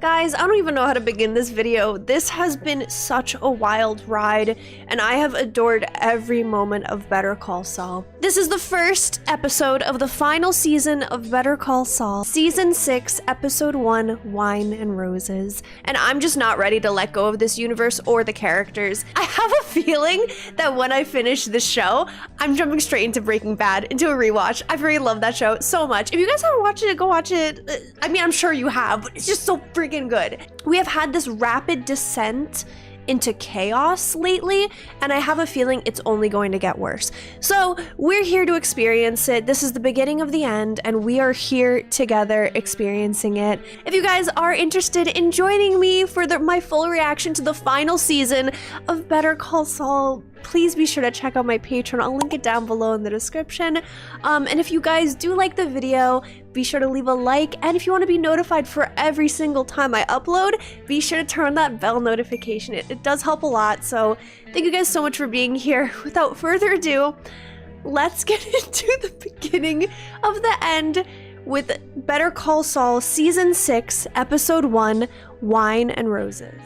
Guys, I don't even know how to begin this video. This has been such a wild ride, and I have adored every moment of Better Call Saul. This is the first episode of the final season of Better Call Saul, Season 6, Episode 1, Wine and Roses. And I'm just not ready to let go of this universe or the characters. I have a feeling that when I finish this show, I'm jumping straight into Breaking Bad, into a rewatch. I really love that show so much. If you guys haven't watched it, go watch it. I mean, I'm sure you have, but it's just so freaking good. We have had this rapid descent into chaos lately, and I have a feeling it's only going to get worse. So we're here to experience it. This is the beginning of the end, and we are here together experiencing it. If you guys are interested in joining me for my full reaction to the final season of Better Call Saul, please be sure to check out my Patreon. I'll link it down below in the description. And if you guys do like the video, be sure to leave a like. And if you want to be notified for every single time I upload, be sure to turn on that bell notification. It does help a lot. So thank you guys so much for being here. Without further ado, let's get into the beginning of the end with Better Call Saul Season 6, Episode 1, Wine and Roses.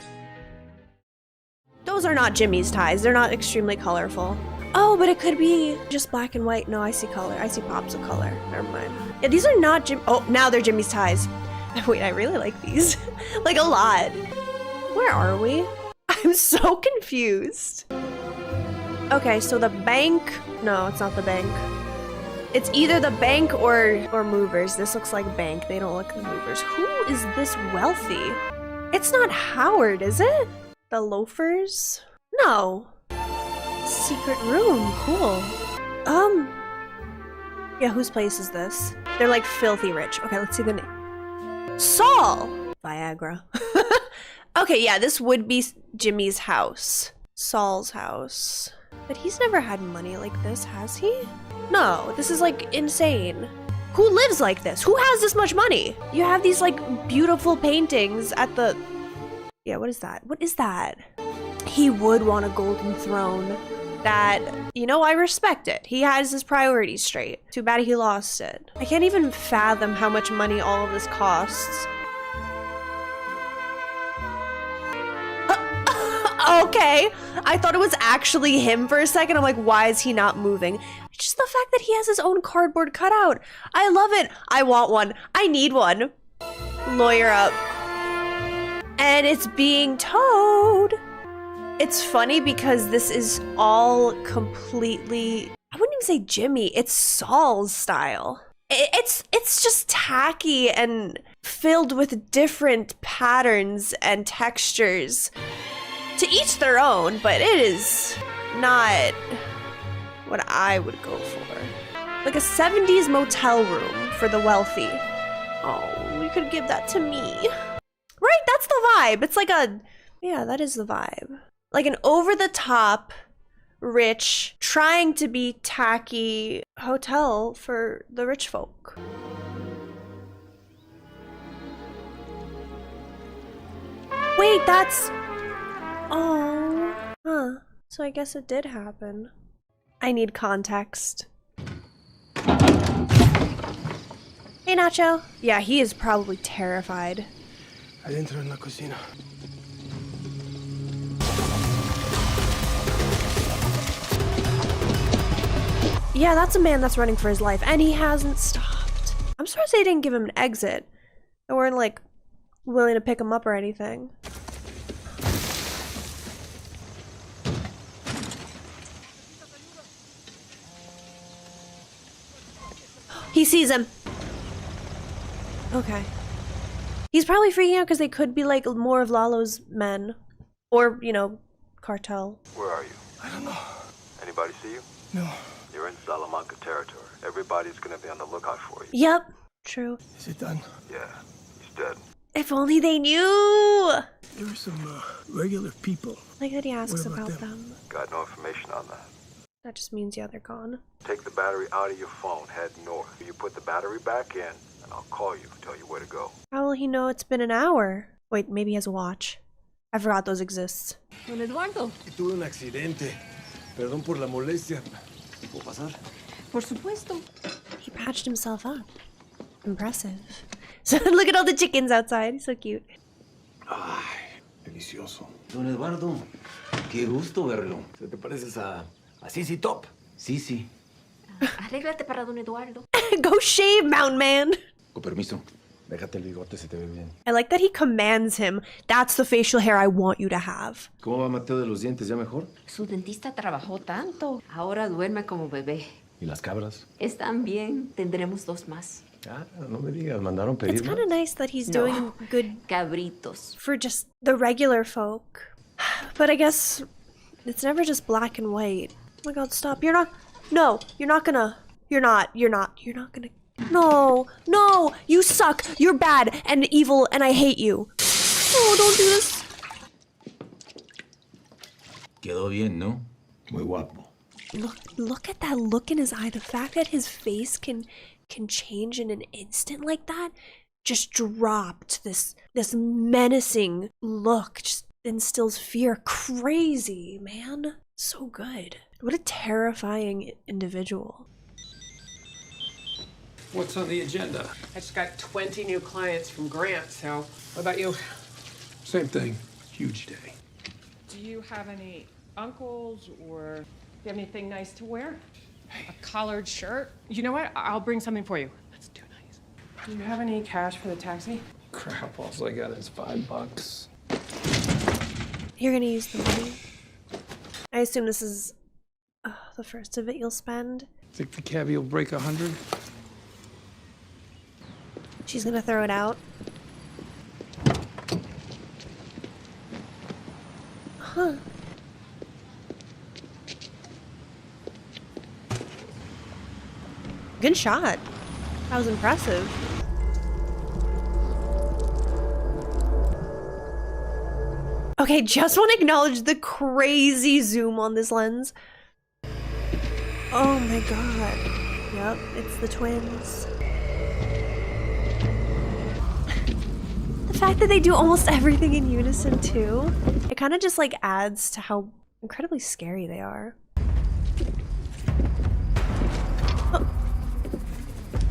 Those are not Jimmy's ties. They're not extremely colorful. Oh, but it could be just black and white. No, I see color. I see pops of color. Never mind. Yeah, these are not Jim. Oh, now they're Jimmy's ties. Wait, I really like these. Like a lot. Where are we? I'm so confused. Okay, so the bank. No, it's not the bank. It's either the bank or movers. This looks like bank. They don't look like movers. Who is this wealthy? It's not Howard, is it? The loafers? No. Secret room. Cool. Yeah, whose place is this? They're like filthy rich. Okay, let's see the name. Saul! Viagra. Okay, yeah, this would be Jimmy's house. Saul's house. But he's never had money like this, has he? No, this is like insane. Who lives like this? Who has this much money? You have these like beautiful paintings at the... Yeah, what is that? What is that? He would want a golden throne. That, you know, I respect it. He has his priorities straight. Too bad he lost it. I can't even fathom how much money all of this costs. Okay. I thought it was actually him for a second. I'm like, why is he not moving? Just the fact that he has his own cardboard cutout. I love it. I want one. I need one. Lawyer up. And it's being towed. It's funny because this is all completely, I wouldn't even say Jimmy, it's Saul's style. It's just tacky and filled with different patterns and textures. To each their own, but it is not what I would go for. Like a 70s motel room for the wealthy. Oh, you could give that to me. Right, that's the vibe. It's like a, yeah, that is the vibe. Like an over-the-top, rich, trying to be tacky hotel for the rich folk. Wait, that's... Oh, huh. So I guess it did happen. I need context. Hey, Nacho. Yeah, he is probably terrified. Adentro en la cocina. Yeah, that's a man that's running for his life, and he hasn't stopped. I'm surprised they didn't give him an exit. They weren't, like, willing to pick him up or anything. He sees him. Okay. He's probably freaking out because they could be like more of Lalo's men. Or, you know, Cartel. Where are you? I don't know. Anybody see you? No. You're in Salamanca territory. Everybody's gonna be on the lookout for you. Yep. True. Is it done? Yeah, he's dead. If only they knew! There were some regular people. Like that he asks What about about them? them. Got no information on that. That just means, yeah, they're gone. Take the battery out of your phone, head north. You put the battery back in, and I'll call you and tell you where to go. How will he know it's been an hour? Wait, maybe he has a watch. I forgot those exist. Don Eduardo. Tuve un accidente. Perdón por la molestia. ¿Puedo pasar? Por supuesto. He patched himself up. Impressive. So look at all the chickens outside. So cute. Ay, delicioso. Don Eduardo, qué gusto verlo. ¿Se te pareces a Sisi Top? Sí, sí. Arréglate para don Eduardo. Go shave, Mountain Man. Con permiso. Déjate el bigote, se te ve bien. I like that he commands him. That's the facial hair I want you to have. ¿Cómo va Mateo de los dientes? ¿Ya mejor? Su dentista trabajó tanto. Ahora duerme como bebé. ¿Y las cabras? Están bien. Tendremos 2 más. Ah, no me digas, mandaron pedir It's kind of nice that he's doing good Cabritos. for just the regular folk. But I guess it's never just black and white. Oh my god, stop. You're not gonna. You're not gonna. No, you suck. You're bad and evil and I hate you. Oh, don't do this. Quedó bien, ¿no? Muy guapo. Look at that look in his eye. The fact that his face can change in an instant like that just dropped this menacing look. Just instills fear. Crazy, man. So good. What a terrifying individual. What's on the agenda? I just got 20 new clients from Grant, so what about you? Same thing. Huge day. Do you have any uncles or do you have anything nice to wear? A collared shirt? You know what? I'll bring something for you. That's too nice. Do you have any cash for the taxi? Crap, all I got is $5. You're gonna use the money. I assume this is the first of it you'll spend. Think the cabbie will break 100? She's gonna throw it out. Huh. Good shot. That was impressive. Okay, just want to acknowledge the crazy zoom on this lens. Oh my god. Yep, it's the twins. The fact that they do almost everything in unison too, it kind of just like adds to how incredibly scary they are. Oh.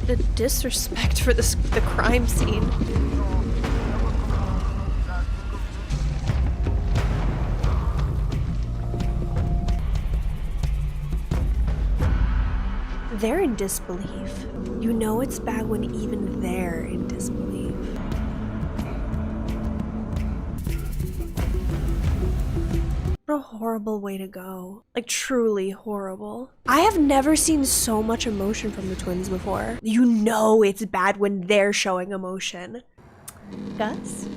The disrespect for the crime scene. They're in disbelief. You know it's bad when even they're in disbelief. What a horrible way to go. Like, truly horrible. I have never seen so much emotion from the twins before. You know it's bad when they're showing emotion. Gus?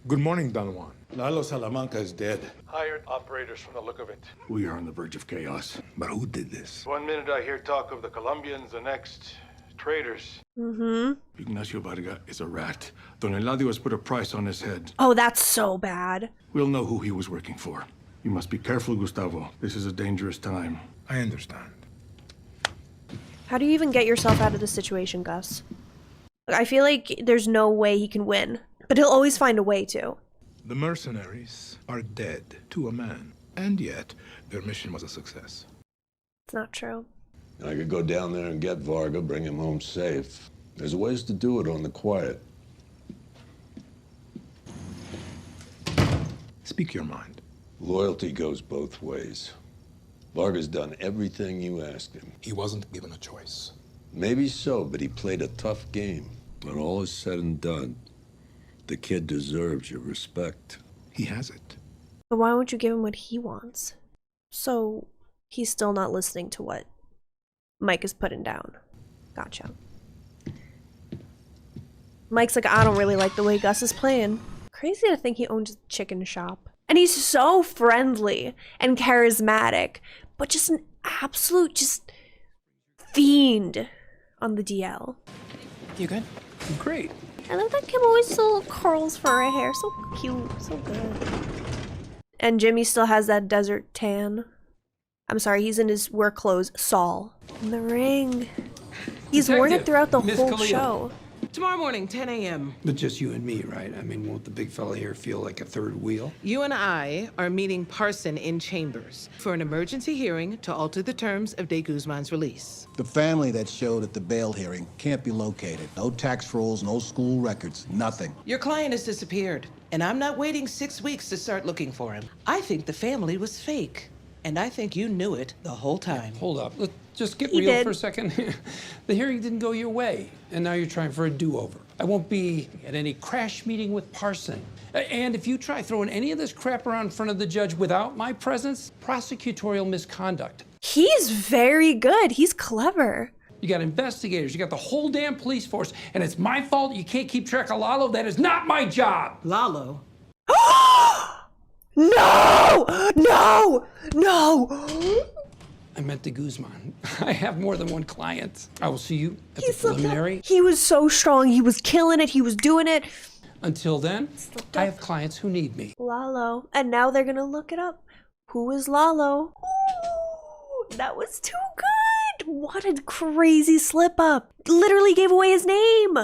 Good morning, Don Juan. Lalo Salamanca is dead. Hired operators from the look of it. We are on the verge of chaos. But who did this? 1 minute I hear talk of the Colombians, the next, traders. Mm-hmm. Ignacio Varga is a rat. Don Eladio has put a price on his head. Oh, that's so bad. We'll know who he was working for. You must be careful, Gustavo. This is a dangerous time. I understand. How do you even get yourself out of this situation, Gus? I feel like there's no way he can win, but he'll always find a way to. The mercenaries are dead to a man, and yet their mission was a success. It's not true. I could go down there and get Varga, bring him home safe. There's ways to do it on the quiet. Speak your mind. Loyalty goes both ways. Varga's done everything you asked him. He wasn't given a choice. Maybe so, but he played a tough game. When all is said and done, the kid deserves your respect. He has it. But why won't you give him what he wants? So he's still not listening to what Mike is putting down. Gotcha. Mike's like, I don't really like the way Gus is playing. Crazy to think he owns a chicken shop. And he's so friendly and charismatic, but just an absolute just fiend on the DL. You good? Great. I love that Kim always still curls for her hair. So cute. So good. And Jimmy still has that desert tan. I'm sorry, he's in his work clothes. Saul. In the ring. He's worn it throughout the Miss whole Khalil. show. Tomorrow morning, 10 a.m. But just you and me, right? I mean, won't the big fella here feel like a third wheel? You and I are meeting Parson in chambers for an emergency hearing to alter the terms of De Guzman's release. The family that showed at the bail hearing can't be located. No tax rolls, no school records, nothing. Your client has disappeared, and I'm not waiting 6 weeks to start looking for him. I think the family was fake, and I think you knew it the whole time. Hold up. Let's just get He real did. for a second. The hearing didn't go your way, and now you're trying for a do-over. I won't be at any crash meeting with Parson. And if you try throwing any of this crap around in front of the judge without my presence, prosecutorial misconduct. He's very good. He's clever. You got investigators, you got the whole damn police force, and it's my fault you can't keep track of Lalo. That is not my job. Lalo? No! No! No! I meant De Guzman. I have more than one client. I will see you at He the slipped up. preliminary. He was so strong. He was killing it. He was doing it. Until then, I have clients who need me. Lalo. And now they're gonna look it up. Who is Lalo? Ooh, that was too good. What a crazy slip up. Literally gave away his name.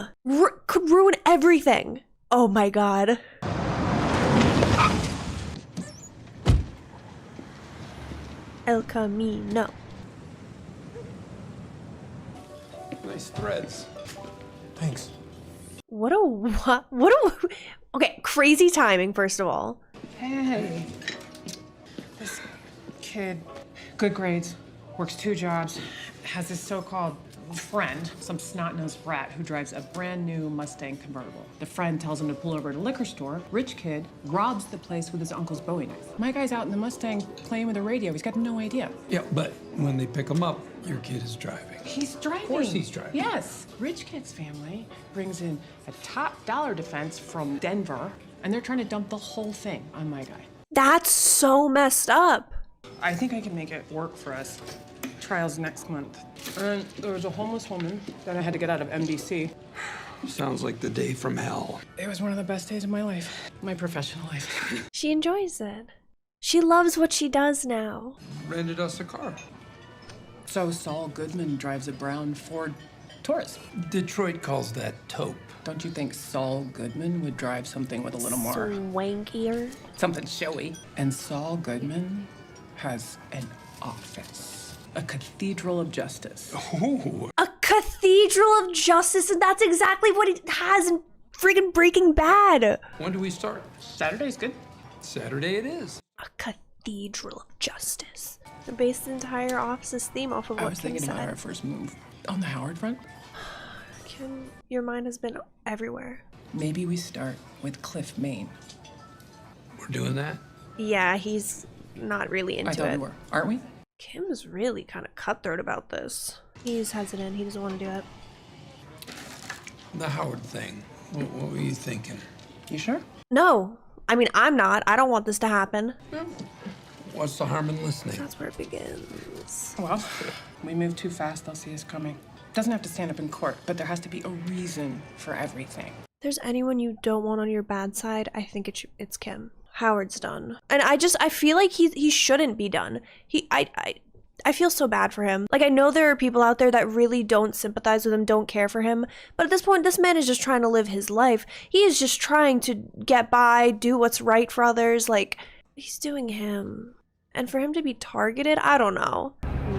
Could ruin everything. Oh my god. El Camino. Nice threads. Thanks. What a okay, crazy timing first of all. Hey. This kid, good grades, works 2 jobs, has this so-called friend, some snot-nosed brat who drives a brand new Mustang convertible. The friend tells him to pull over at a liquor store. Rich kid robs the place with his uncle's Bowie knife. My guy's out in the Mustang playing with a radio. He's got no idea. Yeah, but when they pick him up, your kid is driving. He's driving. Of course he's driving. Yes. Rich kid's family brings in a top dollar defense from Denver, and they're trying to dump the whole thing on my guy. That's so messed up. I think I can make it work for us. Trial's next month. And there was a homeless woman that I had to get out of NBC. Sounds like the day from hell. It was one of the best days of my life, my professional life. She enjoys it. She loves what she does now. Rented us a car. So Saul Goodman drives a brown Ford Taurus. Detroit calls that taupe. Don't you think Saul Goodman would drive something with a little more, Swankier. something showy? And Saul Goodman has an office, a cathedral of justice. Ooh. A cathedral of justice, and that's exactly what it has in friggin' Breaking Bad. When do we start? Saturday's good. Saturday it is. A cathedral of justice. They based the entire office's theme off of I what was Kim thinking about our said. first move on the Howard front. Kim, your mind has been everywhere. Maybe we start with Cliff, Maine. We're doing that? Yeah, he's not really I into thought it. we were, aren't we? Kim's really kind of cutthroat about this. He's hesitant. He doesn't want to do it. The Howard thing. What were you thinking? You sure? No. I mean, I'm not. I don't want this to happen. What's the harm in listening? That's where it begins. Well, we move too fast, they'll see us coming. Doesn't have to stand up in court, but there has to be a reason for everything. If there's anyone you don't want on your bad side, I think it's Kim. Howard's done. And I feel like he shouldn't be done. I feel so bad for him. Like, I know there are people out there that really don't sympathize with him, don't care for him. But at this point, this man is just trying to live his life. He is just trying to get by, do what's right for others. Like, he's doing him. And for him to be targeted, I don't know.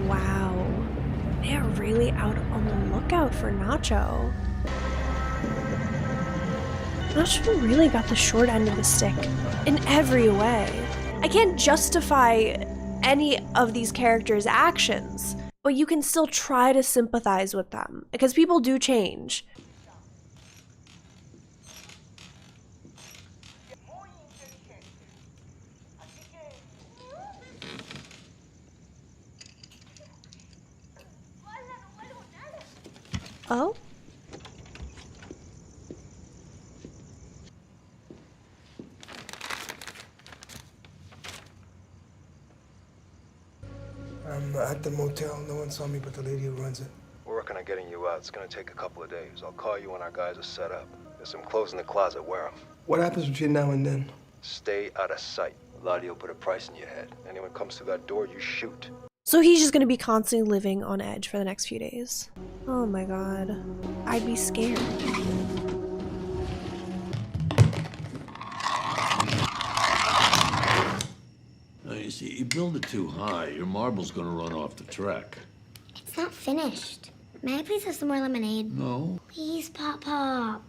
Wow. They are really out on the lookout for Nacho. Nacho really got the short end of the stick in every way. I can't justify any of these characters' actions, but you can still try to sympathize with them because people do change. Oh? I'm at the motel. No one saw me but the lady who runs it. We're working on getting you out. It's gonna take a couple of days. I'll call you when our guys are set up. There's some clothes in the closet. Wear them. What happens between now and then? Stay out of sight. Lottie will put a price in your head. Anyone comes through that door, you shoot. So he's just gonna be constantly living on edge for the next few days. Oh my god. I'd be scared. Now, you see, you build it too high, your marble's gonna run off the track. It's not finished. May I please have some more lemonade? No? Please, Pop Pop.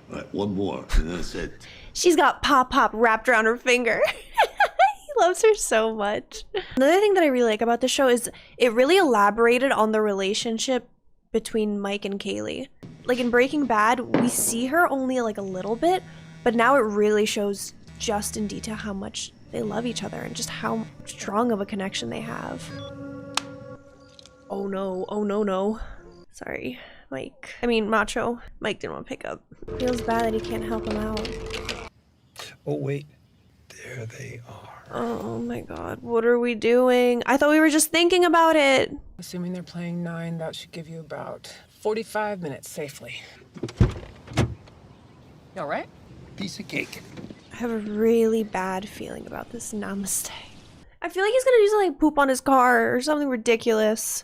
All right, one more, and that's it. She's got Pop Pop wrapped around her finger. He loves her so much. Another thing that I really like about the show is it really elaborated on the relationship between Mike and Kaylee. Like in Breaking Bad, we see her only like a little bit, but now it really shows just in detail how much they love each other and just how strong of a connection they have. Oh no, oh no, no. Sorry, Mike. I mean, Nacho. Mike didn't want to pick up. Feels bad that he can't help him out. Oh, wait. There they are. Oh my god, what are we doing? I thought we were just thinking about it. Assuming they're playing 9, that should give you about 45 minutes safely. You all right? Piece of cake. I have a really bad feeling about this namaste. I feel like he's gonna do something like poop on his car or something ridiculous.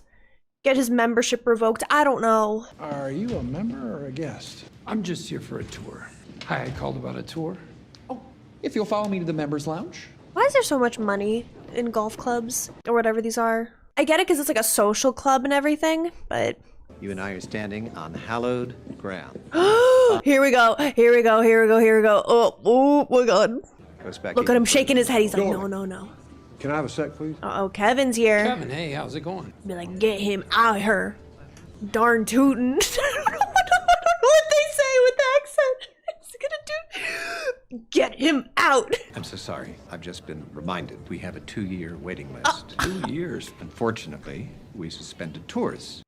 Get his membership revoked. I don't know. Are you a member or a guest? I'm just here for a tour. Hi, I called about a tour. Oh, if you'll follow me to the members lounge. Why is there so much money in golf clubs or whatever these are? I get it because it's like a social club and everything, but... You and I are standing on hallowed ground. Here we go. Here we go. Here we go. Here we go. Oh my god. Goes back Look at him shaking his head. He's like, no, no, no. Can I have a sec, please? Uh-oh, Kevin's here. Kevin, hey, how's it going? Be like, get him out of here. Darn tootin'. I don't know what they say with the accent. What's he gonna do? Get him out. I'm so sorry. I've just been reminded we have a 2-year waiting list. 2 years. Unfortunately, we suspended tours.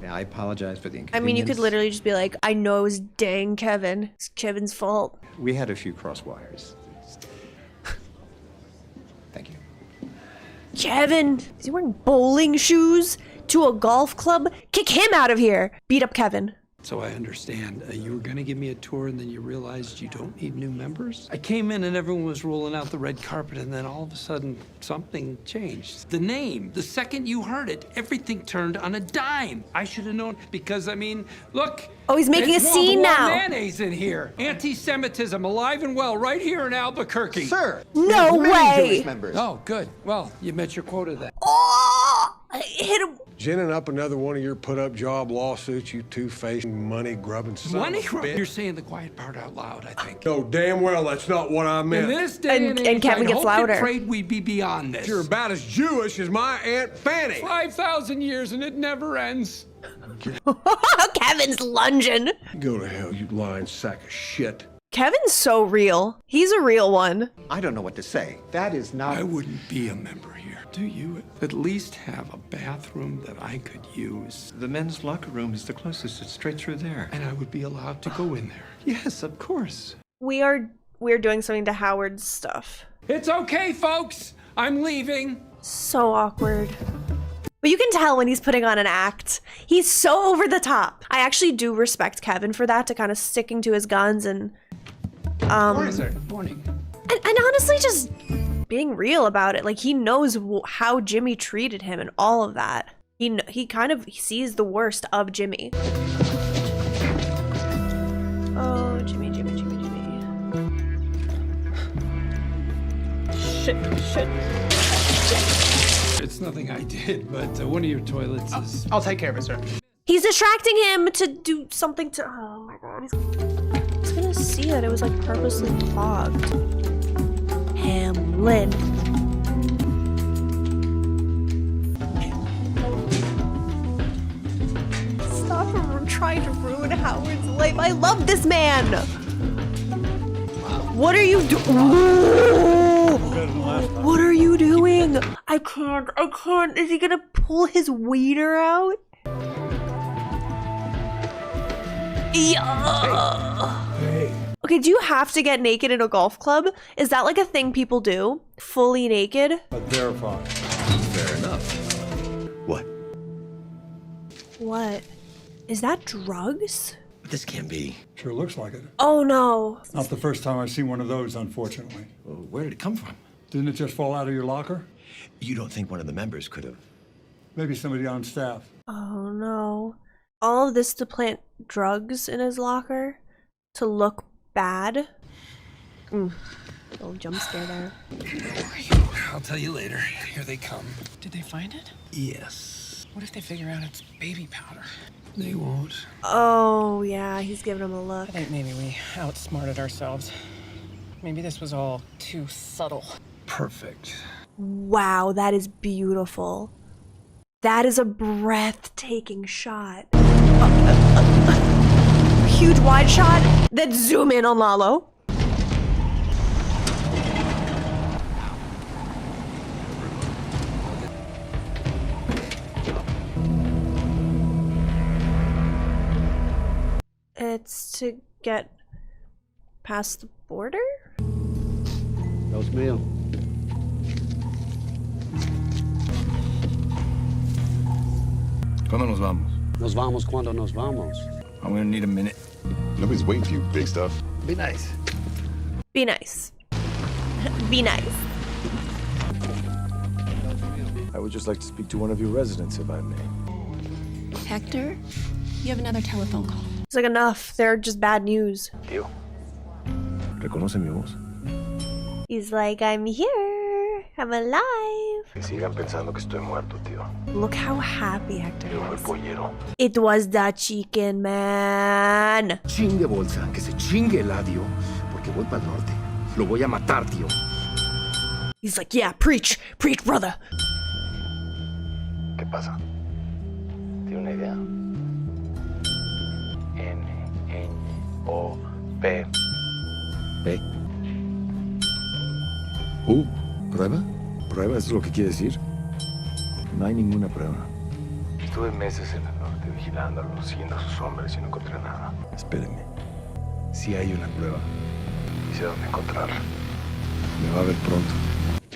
Yeah, I apologize for the inconvenience. I mean, you could literally just be like, I know it was dang Kevin. It's Kevin's fault. We had a few cross wires. Thank you. Kevin, is he wearing bowling shoes to a golf club? Kick him out of here. Beat up Kevin. So I understand. You were going to give me a tour and then you realized you don't need new members? I came in and everyone was rolling out the red carpet and then all of a sudden something changed. The name, the second you heard it, everything turned on a dime. I should have known because, I mean, look. Oh, he's making a scene now. Mayonnaise in here. Anti-Semitism alive and well right here in Albuquerque. Sir. No way. Oh, good. Well, you met your quota then. Oh, I hit him. Ginning up another one of your put-up job lawsuits, you two-faced money-grubbing son Money of a bitch. You're saying the quiet part out loud, I think. No, damn well that's not what I meant. In this day and age, and Kevin I'd gets hoped louder. and prayed we'd be beyond this. You're about as Jewish as my Aunt Fanny. 5,000 years and it never ends. Kevin's lunging. Go to hell, you lying sack of shit. Kevin's so real. He's a real one. I don't know what to say. That is not... I wouldn't be a member here. Do you at least have a bathroom that I could use? The men's locker room is the closest. It's straight through there. And I would be allowed to go in there. Yes, of course. We're doing something to Howard's stuff. It's okay, folks. I'm leaving. So awkward. But you can tell when he's putting on an act. He's so over the top. I actually do respect Kevin for that, to kind of sticking to his guns and Morning, sir. Morning. And honestly just being real about it. Like, he knows how Jimmy treated him and all of that. He kind of sees the worst of Jimmy. Oh, Jimmy. Shit. It's nothing I did, but one of your toilets is... I'll take care of it, sir. He's distracting him to do something to... Oh my god. He's gonna see that it was like purposely clogged. Hamlin. Stop from trying to ruin Howard's life. I love this man. What are you doing? What are you doing? I can't. Is he gonna pull his wiener out? Yeah. Hey. Okay, do you have to get naked in a golf club? Is that like a thing people do? Fully naked? Verify. Fair enough. What? What? Is that drugs? This can't be. Sure looks like it. Oh no. Not the first time I've seen one of those, unfortunately. Well, where did it come from? Didn't it just fall out of your locker? You don't think one of the members could have? Maybe somebody on staff. Oh no. All of this to plant drugs in his locker to look bad. Little jump scare there. I'll tell you later. Here they come. Did they find it? Yes. What if they figure out it's baby powder? They won't. Oh yeah, he's giving him a look. I think maybe we outsmarted ourselves. Maybe this was all too subtle. Perfect. Wow, that is beautiful. That is a breathtaking shot. Huge wide shot. Then zoom in on Lalo. It's to get past the border? Los mío. ¿Cuándo nos vamos? Nos vamos cuando nos vamos. I'm gonna need a minute. Nobody's waiting for you, big stuff. Be nice. Be nice. Be nice. I would just like to speak to one of your residents, if I may. Hector, you have another telephone call. It's like enough. They're just bad news. Tío, ¿reconoce mi voz? He's like, I'm here. I'm alive. Que sigan pensando que estoy muerto, tío. Look how happy Hector Yo fui is. pollero. It was the chicken man. Chingue bolsa, que se chingue el adio, porque voy para el norte. Lo voy a matar, tío. He's like, yeah, preach, preach, brother. ¿Qué pasa? ¿Tiene una idea? N-N-O-P. ¿P? ¿Prueba? ¿Prueba es lo que quiere decir? No hay ninguna prueba. Estuve meses en el norte vigilándolo, siguiendo a sus hombres y no encontré nada. Espérenme. Si hay una prueba, Y sé dónde encontrarla. me va a ver pronto.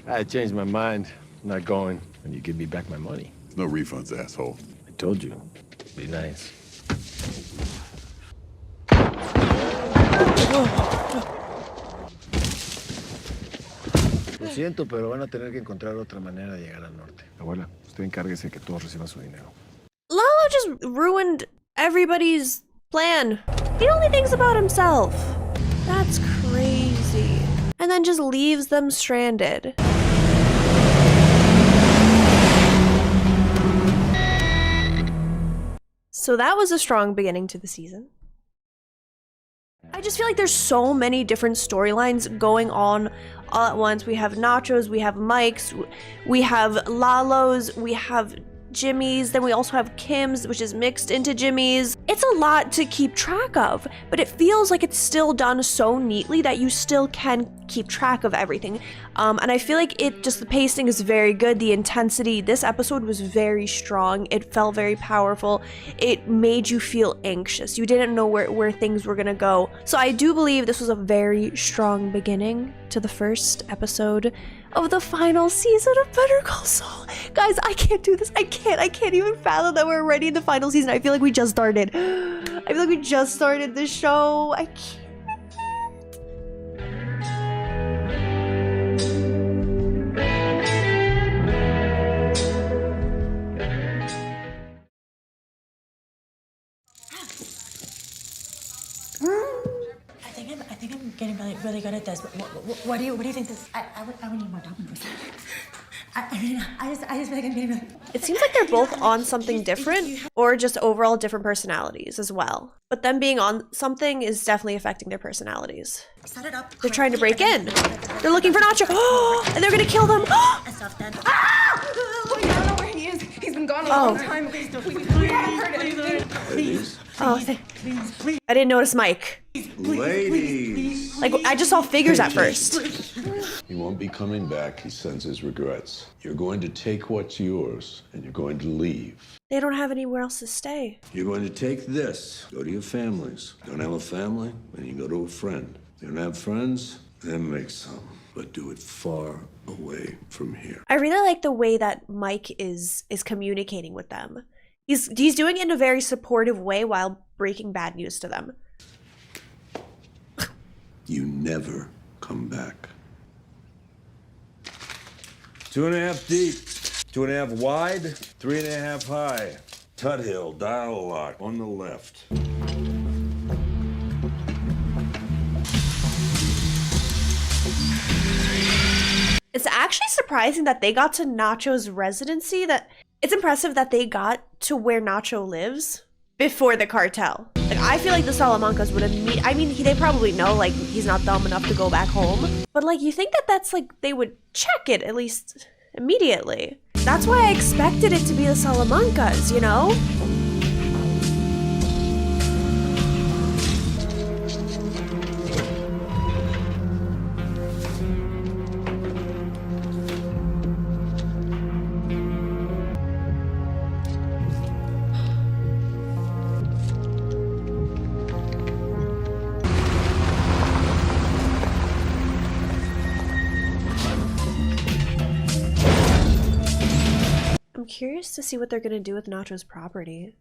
I changed my mind. I'm not going. And you give me back my money. No refunds, asshole. I told you. Be nice. Lo siento, pero van a tener que encontrar otra manera de llegar al norte. Abuela, usted encárguese que todos reciban su dinero. Lalo just ruined everybody's plan. He only thinks about himself. That's crazy. And then just leaves them stranded. So that was a strong beginning to the season. I just feel like there's so many different storylines going on all at once. We have Nacho's, we have Mike's, we have Lalo's, we have Jimmy's, then we also have Kim's, which is mixed into Jimmy's. It's a lot to keep track of, but it feels like it's still done so neatly that you still can keep track of everything. And I feel like the pacing is very good. The intensity, this episode was very strong. It felt very powerful. It made you feel anxious. You didn't know where things were gonna go. So I do believe this was a very strong beginning to the first episode of the final season of Better Call Saul. Guys, I can't do this. I can't even fathom that we're already in the final season. I feel like we just started. I feel like we just started the show. I can't. I think I'm getting really good at this. What do you think this? I would need more dominoes. I just feel like I'm getting really. It seems like they're both on something different, or just overall different personalities as well. But them being on something is definitely affecting their personalities. Set it up. They're trying to break in. They're looking for Nacho. And they're gonna kill them. Ah! I don't know where he is. He's been gone a long time. Please, Ladies. Oh, I didn't notice Mike. Ladies. Like, I just saw figures at first. He won't be coming back. He sends his regrets. You're going to take what's yours, and you're going to leave. They don't have anywhere else to stay. You're going to take this, go to your families. Don't have a family? Then you go to a friend. You don't have friends? Then make some. But do it far away from here. I really like the way that Mike is communicating with them. He's doing it in a very supportive way while breaking bad news to them. You never come back. 2.5 deep, 2.5 wide, 3.5 high. Tut Hill, dial lock on the left. It's actually surprising that they got to Nacho's residency. That it's impressive that they got to where Nacho lives before the cartel. Like, I feel like the Salamancas would have I mean, they probably know, like, he's not dumb enough to go back home. But, like, you think that that's, like, they would check it, at least immediately. That's why I expected it to be the Salamancas, you know? I'm curious to see what they're gonna do with Nacho's property.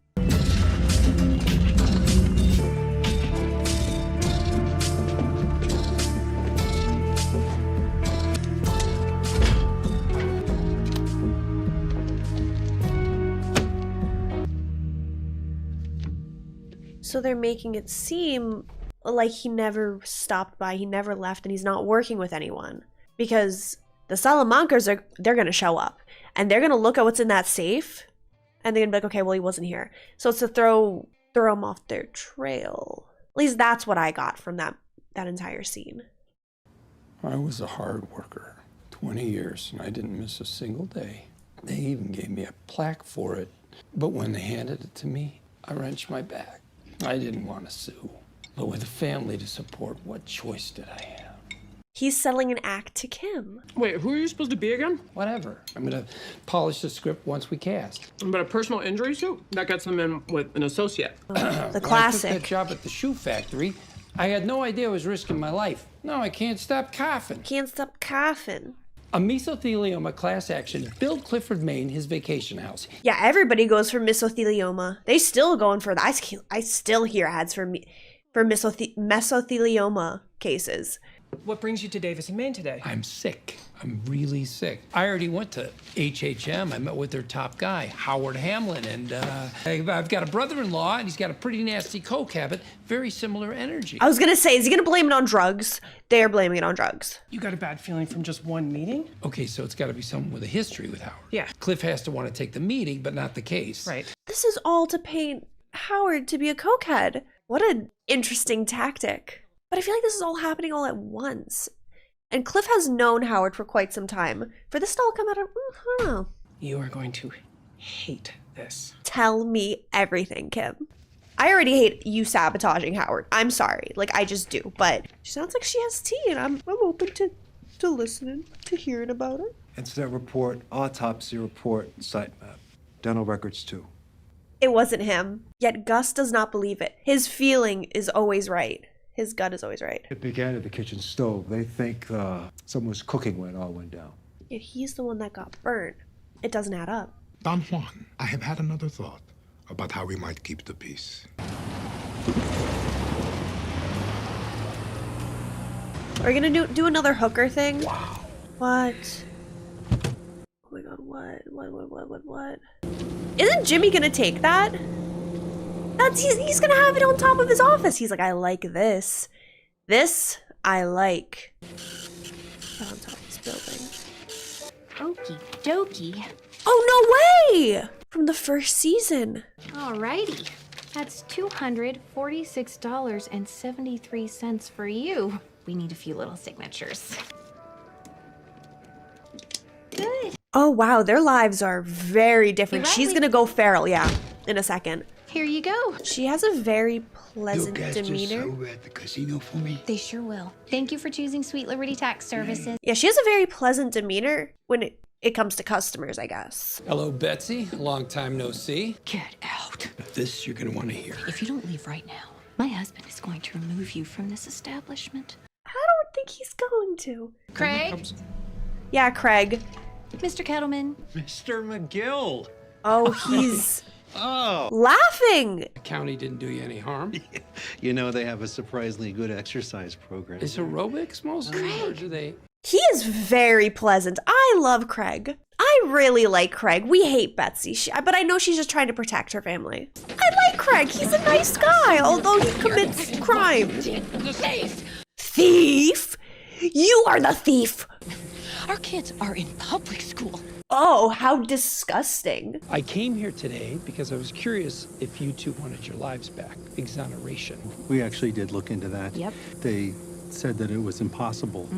So they're making it seem like he never stopped by, he never left, and he's not working with anyone. Because the Salamancas they're gonna show up. And they're gonna look at what's in that safe, and they're gonna be like, okay, well, he wasn't here. So it's to throw them off their trail. At least that's what I got from that entire scene. I was a hard worker, 20 years, and I didn't miss a single day. They even gave me a plaque for it. But when they handed it to me, I wrenched my back. I didn't want to sue. But with a family to support, what choice did I have? He's selling an act to Kim. Wait, who are you supposed to be again? Whatever. I'm gonna polish the script once we cast. But a personal injury suit? That gets them in with an associate. The classic. When I took that job at the shoe factory, I had no idea I was risking my life. No, I can't stop coughing. Can't stop coughing. A mesothelioma class action billed Clifford, Maine, his vacation house. Yeah, everybody goes for mesothelioma. They still going for that. I still hear ads for mesothelioma cases. What brings you to Davis in Maine today? I'm sick. I'm really sick. I already went to HHM. I met with their top guy, Howard Hamlin, and I've got a brother-in-law, and he's got a pretty nasty coke habit, very similar energy. I was gonna say, is he gonna blame it on drugs? They're blaming it on drugs. You got a bad feeling from just one meeting? Okay, so it's got to be someone with a history with Howard. Yeah. Cliff has to want to take the meeting, but not the case. Right. This is all to paint Howard to be a cokehead. What an interesting tactic. But I feel like this is all happening all at once. And Cliff has known Howard for quite some time. For this to all come out of, I don't know. You are going to hate this. Tell me everything, Kim. I already hate you sabotaging Howard. I'm sorry. Like, I just do. But she sounds like she has tea, and I'm open to listening, to hearing about it. Incident report, autopsy report, site map. Dental records, too. It wasn't him. Yet Gus does not believe it. His feeling is always right. His gut is always right. It began at the kitchen stove. They think someone was cooking when it all went down. Yet he's the one that got burned. It doesn't add up. Don Juan, I have had another thought about how we might keep the peace. Are we gonna do another hooker thing? Wow. What? Oh my god, what? Isn't Jimmy gonna take that? He's gonna have it on top of his office. He's like, I like this. This, I like. Put on top of this building. Okie dokie. Oh, no way! From the first season. Alrighty. That's $246.73 for you. We need a few little signatures. Good. Oh, wow, their lives are very different. She's gonna go feral, yeah, in a second. Here you go. She has a very pleasant You'll demeanor. over at the casino for me? They sure will. Thank you for choosing Sweet Liberty Tax Services. Yeah, she has a very pleasant demeanor when it comes to customers, I guess. Hello, Betsy. Long time no see. Get out. This you're going to want to hear. If you don't leave right now, my husband is going to remove you from this establishment. I don't think he's going to. Craig? Yeah, Craig. Mr. Kettleman. Mr. McGill. Oh, he's Oh. laughing. The county didn't do you any harm. You know, they have a surprisingly good exercise program. Is aerobics mostly, or do they? He is very pleasant. I love Craig. I really like Craig. We hate Betsy, but I know she's just trying to protect her family. I like Craig. He's a nice guy, although he commits crimes. Thief? You are the thief. Our kids are in public school. Oh, how disgusting. I came here today because I was curious if you two wanted your lives back. Exoneration. We actually did look into that. Yep. They said that it was impossible.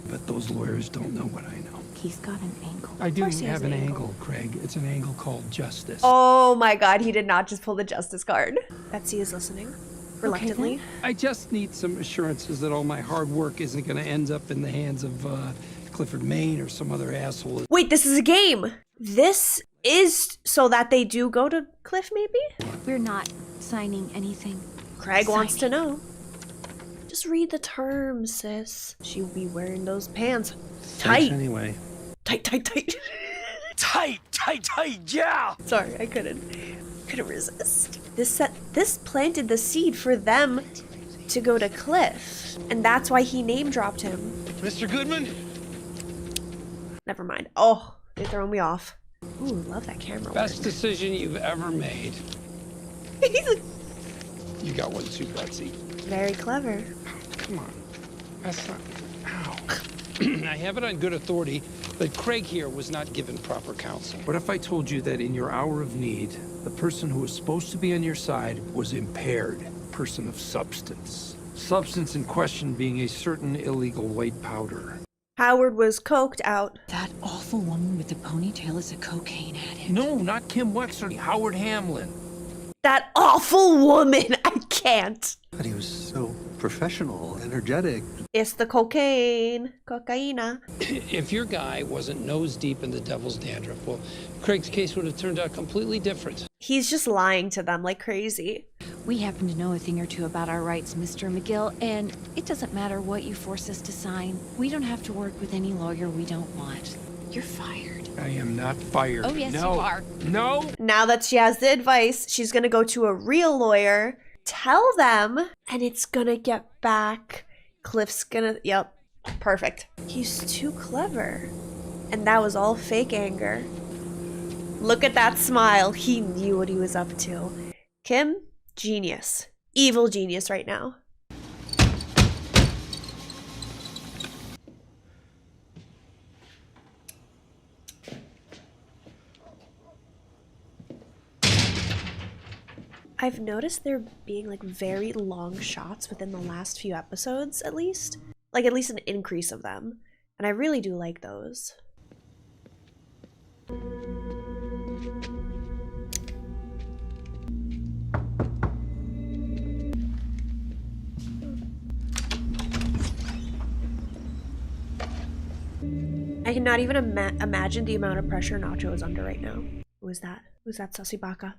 But those lawyers don't know what I know. He's got an angle. I do course he has have an an angle, Craig. It's an angle called justice. Oh my God, he did not just pull the justice card. Betsy is listening, reluctantly. Okay, I just need some assurances that all my hard work isn't going to end up in the hands of Clifford Maine or some other asshole. Wait, this is a game. This is so that they do go to Cliff, maybe? We're not signing anything. Craig wants to know. Just read the terms, sis. She'll be wearing those pants. Tight. Thanks anyway. Tight, tight, tight. Tight, yeah! Sorry, I couldn't resist. This planted the seed for them to go to Cliff. And that's why he name dropped him. Mr. Goodman? Never mind. Oh, they throw me off. Ooh, love that camera Best work. decision you've ever made. You got one too, Betsy. Very clever. Come on. That's not... Ow. I have it on good authority that Craig here was not given proper counsel. What if I told you that in your hour of need, the person who was supposed to be on your side was impaired? Person of substance. Substance in question being a certain illegal white powder. Howard was coked out. That awful woman with the ponytail is a cocaine addict. No, not Kim Wexler. Howard Hamlin. That awful woman. I can't. But he was so professional, energetic. It's the cocaine. Cocaina. If your guy wasn't nose deep in the devil's dandruff, well, Craig's case would have turned out completely different. He's just lying to them like crazy. We happen to know a thing or two about our rights, Mr. McGill, and it doesn't matter what you force us to sign. We don't have to work with any lawyer we don't want. You're fired. I am not fired. Oh, yes, no. you are. No. Now that she has the advice, she's gonna go to a real lawyer, tell them, and it's gonna get back. Cliff's gonna, yep, perfect. He's too clever. And that was all fake anger. Look at that smile. He knew what he was up to. Kim, genius. Evil genius right now. I've noticed there being like very long shots within the last few episodes, at least. Like at least an increase of them. And I really do like those. I cannot even imagine the amount of pressure Nacho is under right now. Who is that? Who's that sussy baka?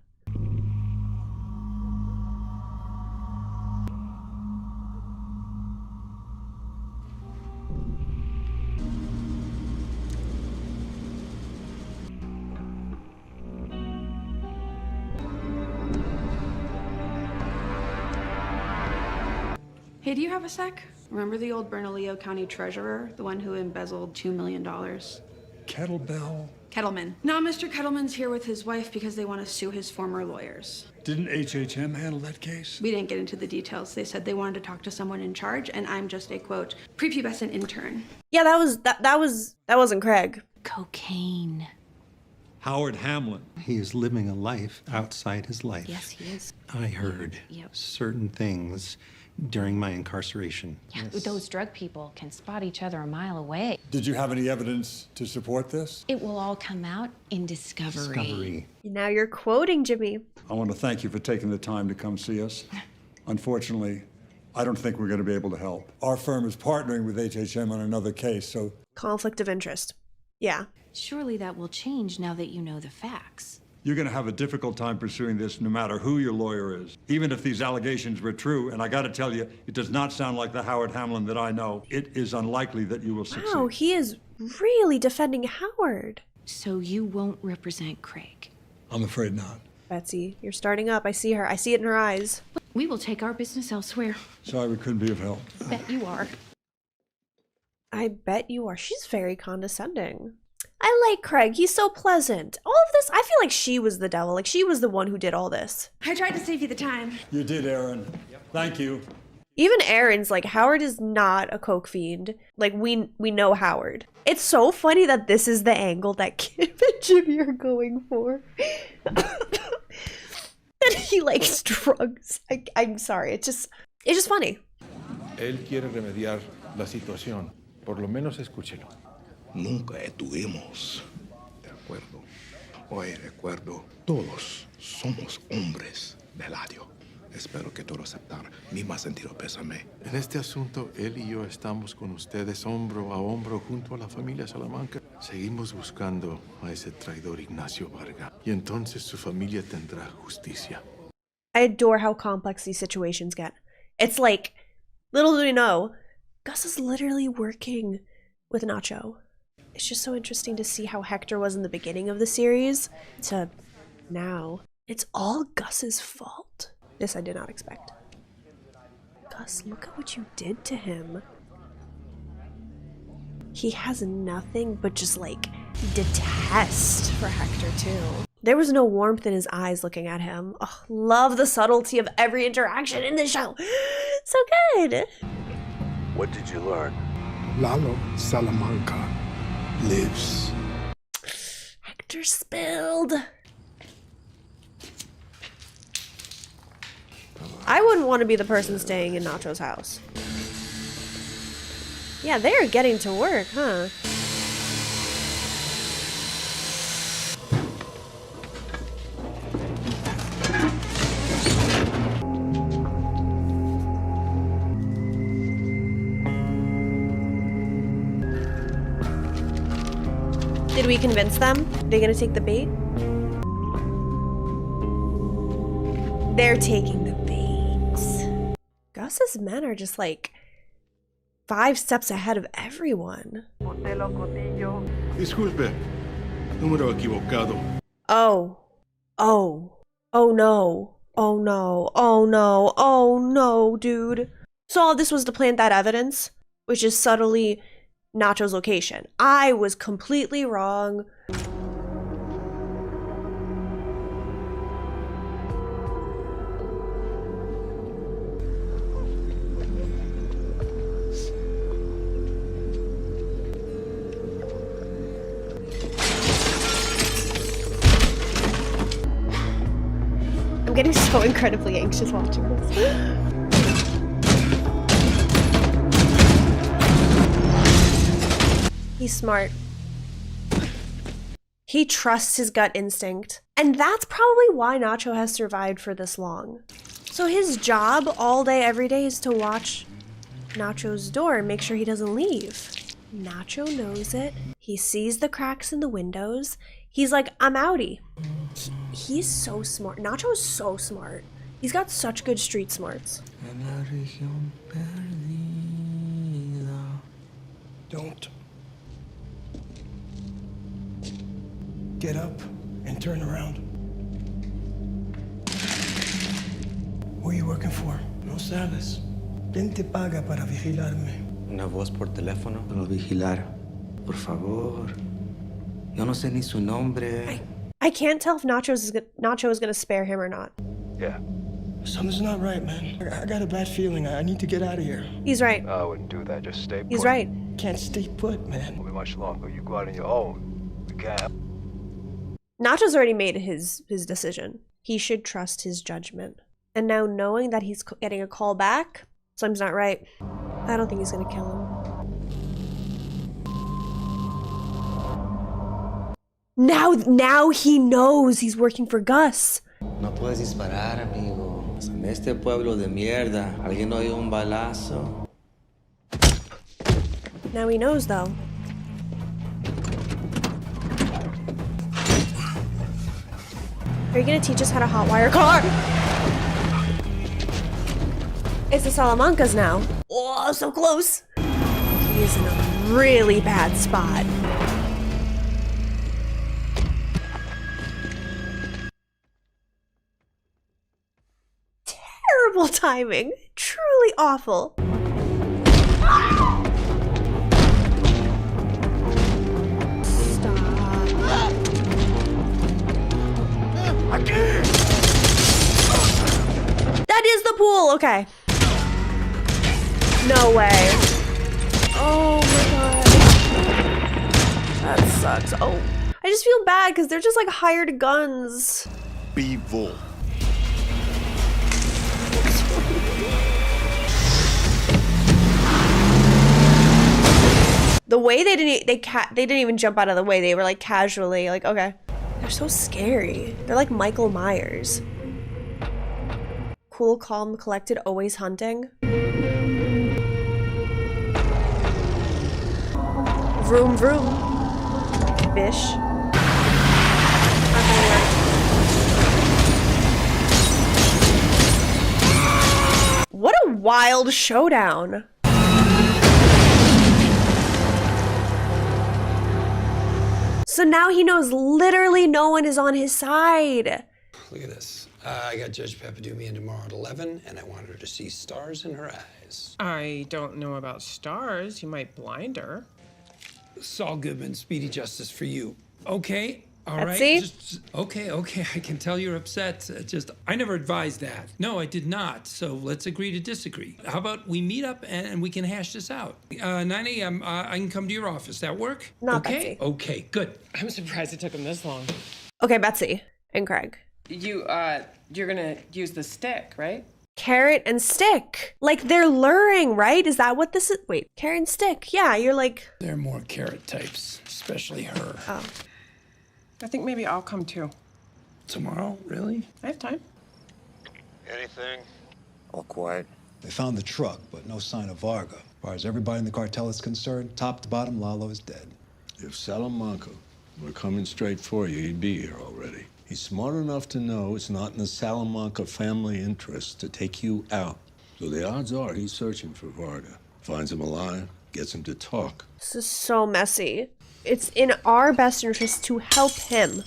Hey, do you have a sec? Remember the old Bernalillo County treasurer? The one who embezzled $2 million? Kettlebell? Kettleman. Now, Mr. Kettleman's here with his wife because they want to sue his former lawyers. Didn't HHM handle that case? We didn't get into the details. They said they wanted to talk to someone in charge, and I'm just a, quote, prepubescent intern. Yeah, that wasn't Craig. Cocaine. Howard Hamlin. He is living a life outside his life. Yes, he is. I heard certain things during my incarceration. Yeah, those drug people can spot each other a mile away. Did you have any evidence to support this? It will all come out in discovery. Now you're quoting Jimmy. I want to thank you for taking the time to come see us. Unfortunately, I don't think we're going to be able to help. Our firm is partnering with HHM on another case, so... Conflict of interest. Yeah. Surely that will change now that you know the facts. You're going to have a difficult time pursuing this no matter who your lawyer is. Even if these allegations were true, and I got to tell you, it does not sound like the Howard Hamlin that I know. It is unlikely that you will succeed. Wow, he is really defending Howard. So you won't represent Craig? I'm afraid not. Betsy, you're starting up. I see her. I see it in her eyes. We will take our business elsewhere. Sorry we couldn't be of help. Bet you are. I bet you are. She's very condescending. I like Craig. He's so pleasant. All of this, I feel like she was the devil. Like she was the one who did all this. I tried to save you the time. You did, Aaron. Thank you. Even Aaron's like, Howard is not a coke fiend. Like we know Howard. It's so funny that this is the angle that Kim and Jimmy are going for. And he likes drugs. I'm sorry. It's just funny. Él quiere remediar la situación. Por lo menos escúchelo. Nunca estuvimos de acuerdo. Hoy recuerdo, todos somos hombres de Eladio. Espero que todos aceptar mi más sentido pésame. En este asunto, él y yo estamos con ustedes hombro a hombro junto a la familia Salamanca. Seguimos buscando a ese traidor Ignacio Varga. Y entonces su familia tendrá justicia. I adore how complex these situations get. It's like, little do we know, Gus is literally working with Nacho. It's just so interesting to see how Hector was in the beginning of the series to now. It's all Gus's fault. This I did not expect. Gus, look at what you did to him. He has nothing but just like detest for Hector too. There was no warmth in his eyes looking at him. Oh, love the subtlety of every interaction in this show. So good. What did you learn? Lalo Salamanca lives. Hector spilled. I wouldn't want to be the person staying in Nacho's house. Yeah, they are getting to work, huh? Did we convince them? Are they gonna take the bait? They're taking the bait. Gus's men are just like 5 steps ahead of everyone. Disculpe. Número equivocado. Oh. Oh. Oh no. Oh no. Oh no. Oh no, dude. So all this was to plant that evidence, which is subtly Nacho's location. I was completely wrong. I'm getting so incredibly anxious watching this. He's smart. He trusts his gut instinct. And that's probably why Nacho has survived for this long. So his job all day, every day is to watch Nacho's door and make sure he doesn't leave. Nacho knows it. He sees the cracks in the windows. He's like, I'm outie. He's so smart. Nacho is so smart. He's got such good street smarts. Don't. Get up and turn around. Who are you working for? No sabes. ¿Quién te paga para vigilarme? Una voz por teléfono. Lo vigilar. Por favor. Yo no sé ni su nombre. I can't tell if Nacho is gonna spare him or not. Yeah. Something's not right, man. I got a bad feeling. I need to get out of here. He's right. I wouldn't do that. Just stay put. He's right. Can't stay put, man. Won't be much longer. You go out on your own. We can't. Nacho's already made his decision. He should trust his judgment. And now knowing that he's getting a call back, something's not right. I don't think he's gonna kill him. Now he knows he's working for Gus. No puedes disparar, amigo. En este pueblo de mierda, alguien oyó un balazo. Now he knows, though. Are you gonna teach us how to hotwire a car? It's the Salamancas now. Oh, so close. He is in a really bad spot. Terrible timing. Truly awful. Okay. No way. Oh my god. That sucks. Oh. I just feel bad because they're just like hired guns. Vivo. The way they didn't even jump out of the way. They were like casually like, okay. They're so scary. They're like Michael Myers. Cool, calm, collected, always hunting. Vroom vroom. Bish. What a wild showdown. So now he knows literally no one is on his side. Look at this. I got Judge Papadumi in tomorrow at 11, and I want her to see stars in her eyes. I don't know about stars. You might blind her. Saul Goodman, speedy justice for you. Okay, all right. Betsy? Okay, I can tell you're upset. I never advised that. No, I did not. So let's agree to disagree. How about we meet up and we can hash this out? 9 a.m., I can come to your office. That work? Not okay? Betsy. Okay, good. I'm surprised it took him this long. Okay, Betsy and Craig. You're gonna use the stick, right? Carrot and stick. Like they're luring, right? Is that what this is? Wait, carrot and stick. Yeah, you're like... They're more carrot types, especially her. Oh. I think maybe I'll come too. Tomorrow? Really? I have time. Anything? All quiet. They found the truck, but no sign of Varga. As far as everybody in the cartel is concerned, top to bottom, Lalo is dead. If Salamanca were coming straight for you, he'd be here already. He's smart enough to know it's not in the Salamanca family interest to take you out. So the odds are he's searching for Varga. Finds him alive, gets him to talk. This is so messy. It's in our best interest to help him.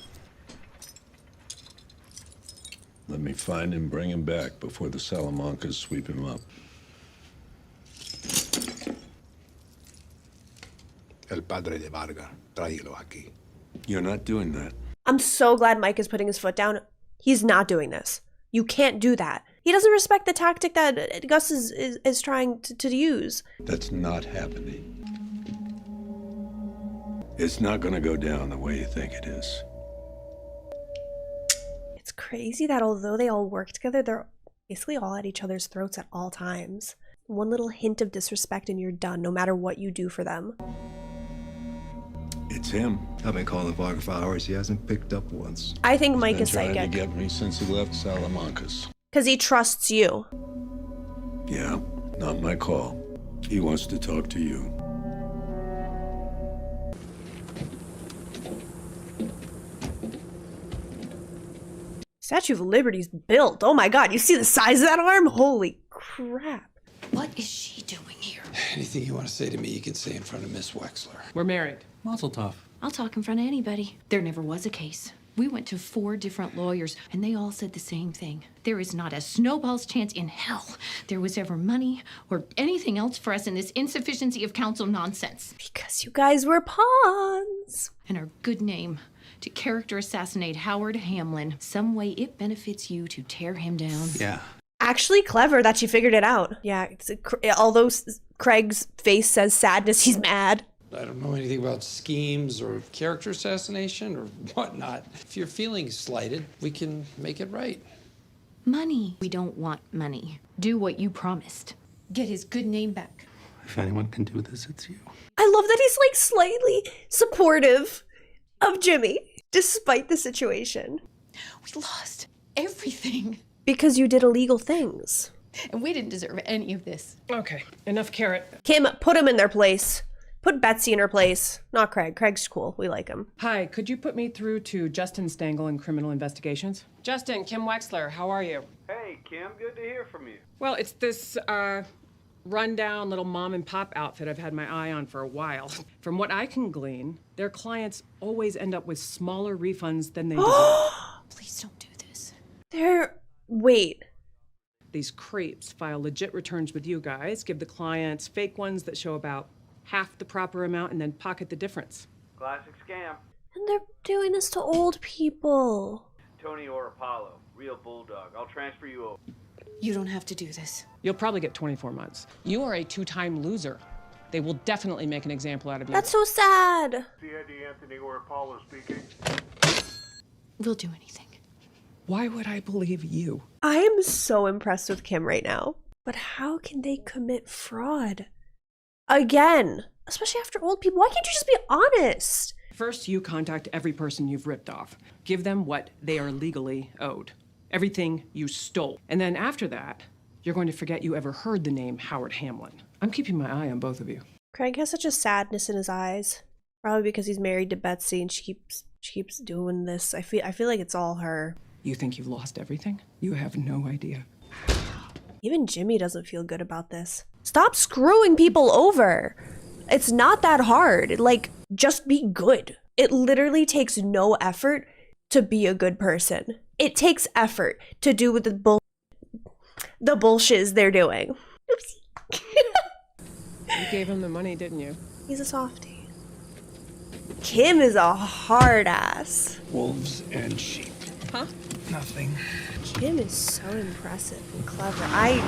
Let me find him, bring him back before the Salamancas sweep him up. El padre de Varga. Tráigalo aquí. You're not doing that. I'm so glad Mike is putting his foot down. He's not doing this. You can't do that. He doesn't respect the tactic that Gus is trying to use. That's not happening. It's not gonna go down the way you think it is. It's crazy that although they all work together, they're basically all at each other's throats at all times. One little hint of disrespect and you're done, no matter what you do for them. It's him. I've been calling Varga for hours. He hasn't picked up once. I think Mike is He's been trying psychic. to get me since he left Salamancas. Because he trusts you. Yeah, not my call. He wants to talk to you. Statue of Liberty's built. Oh my god, you see the size of that arm? Holy crap. What is she doing here? Anything you want to say to me, you can say in front of Miss Wexler. We're married. Mazel tov. I'll talk in front of anybody. There never was a case. We went to 4 different lawyers, and they all said the same thing. There is not a snowball's chance in hell there was ever money or anything else for us in this insufficiency of counsel nonsense. Because you guys were pawns. And our good name to character assassinate Howard Hamlin. Some way it benefits you to tear him down. Yeah. Actually clever that she figured it out. Yeah, although Craig's face says sadness, he's mad. I don't know anything about schemes or character assassination or whatnot. If you're feeling slighted, we can make it right. Money. We don't want money. Do what you promised. Get his good name back. If anyone can do this, it's you. I love that he's like slightly supportive of Jimmy, despite the situation. We lost everything. Because you did illegal things. And we didn't deserve any of this. Okay, enough carrot. Kim, put him in their place. Put Betsy in her place. Not Craig. Craig's cool. We like him. Hi, could you put me through to Justin Stengel in Criminal Investigations? Justin, Kim Wexler, how are you? Hey, Kim, good to hear from you. Well, it's this, rundown little mom and pop outfit I've had my eye on for a while. From what I can glean, their clients always end up with smaller refunds than they deserve. Please don't do this. Wait. These creeps file legit returns with you guys, give the clients fake ones that show about half the proper amount, and then pocket the difference. Classic scam. And they're doing this to old people. Tony or Apollo, real bulldog. I'll transfer you over. You don't have to do this. You'll probably get 24 months. You are a two-time loser. They will definitely make an example out of you. That's so sad. CID Anthony or Apollo speaking. We'll do anything. Why would I believe you? I am so impressed with Kim right now. But how can they commit fraud? Again, especially after old people. Why can't you just be honest? First, you contact every person you've ripped off. Give them what they are legally owed. Everything you stole. And then after that, you're going to forget you ever heard the name Howard Hamlin. I'm keeping my eye on both of you. Craig has such a sadness in his eyes. Probably because he's married to Betsy and she keeps doing this. I feel like it's all her. You think you've lost everything? You have no idea. Even Jimmy doesn't feel good about this. Stop screwing people over. It's not that hard. Like, just be good. It literally takes no effort to be a good person. It takes effort to do with the bullshit they're doing. Oopsie. You gave him the money, didn't you? He's a softie. Kim is a hard ass. Wolves and sheep. Huh? Nothing. Kim is so impressive and clever. I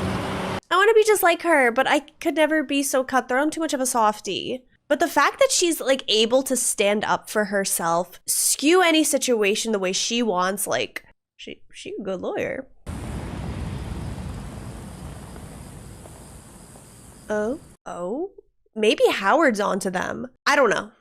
want to be just like her, but I could never be so cutthroat. I'm too much of a softie. But the fact that she's like able to stand up for herself, skew any situation the way she wants, like she a good lawyer. Oh, maybe Howard's onto them. I don't know.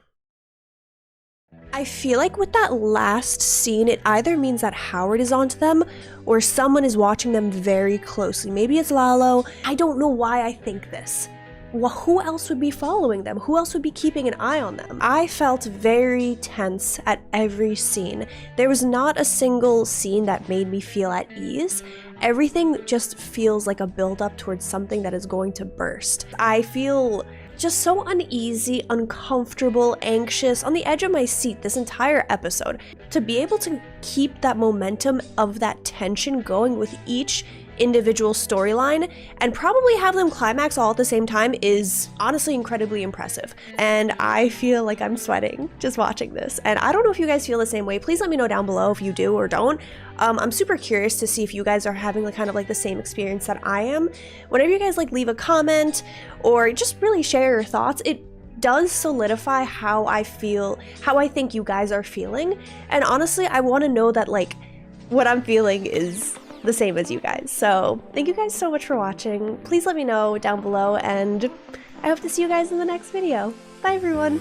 I feel like with that last scene, it either means that Howard is onto them or someone is watching them very closely. Maybe it's Lalo. I don't know why I think this. Well, who else would be following them? Who else would be keeping an eye on them? I felt very tense at every scene. There was not a single scene that made me feel at ease. Everything just feels like a build-up towards something that is going to burst. I feel just so uneasy, uncomfortable, anxious, on the edge of my seat this entire episode. To be able to keep that momentum of that tension going with each individual storyline and probably have them climax all at the same time is honestly incredibly impressive. And I feel like I'm sweating just watching this. And I don't know if you guys feel the same way. Please let me know down below if you do or don't. I'm super curious to see if you guys are having like kind of like the same experience that I am. Whenever you guys like leave a comment or just really share your thoughts, it does solidify how I feel, how I think you guys are feeling. And honestly, I want to know that like what I'm feeling is the same as you guys. So thank you guys so much for watching. Please let me know down below and I hope to see you guys in the next video. Bye everyone.